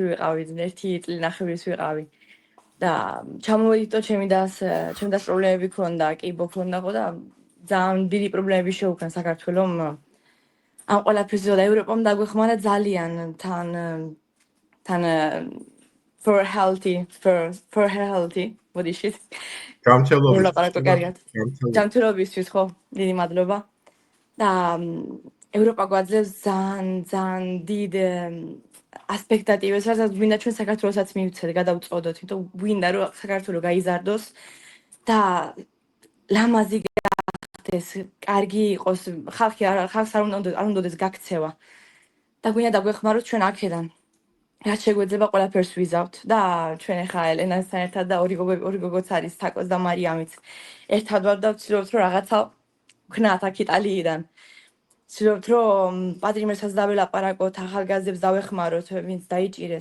ბავშვი ვიყავი, 1 წლინახევრის ვიყავი. და ჩამოვედით და ჩემი დას პრობლემები ქონდა, კიბო ქონდა ხო და ძალიან დიდი პრობლემები შეუქმნა საქართველომ ამ ყველაფერზე და ევროპამ დაგვეხმარა ძალიან თან for her healthy ბოდიშით გამჩელობის. ვლაპარაკო კარგად ჯანმრთელობისთვის ხო დიდი მადლობა და ევროპა გვაძლევს ძალიან დიდ ასპექტატივებს, რასაც გვინდა ჩვენ საქართველოსაც მივცეთ, გადავწყვეტოთ, იმიტომ გვინდა რომ საქართველო გაიზარდოს და ლამაზი გახდეს, კარგი იყოს, ხალხს არ უნდადეს გაქცევა. და გვინდა დაგვეხმაროთ ჩვენ აქედან. რაც შეგვეძლება ყველაფერს ვიზავთ და ჩვენ ახლა ელენასთან ერთად და ორი გოგოც არის, თაკოს და მარიამიც. ერთად ვარ და ვცდილობთ რომ რაღაცა ვქნათ აქ იტალიიდან. ვცდილობთ რომ პატრიმერსაც დაველაპარაკოთ, ახალგაზრდებს დავეხმაროთ, ვინც დაიჭირეს.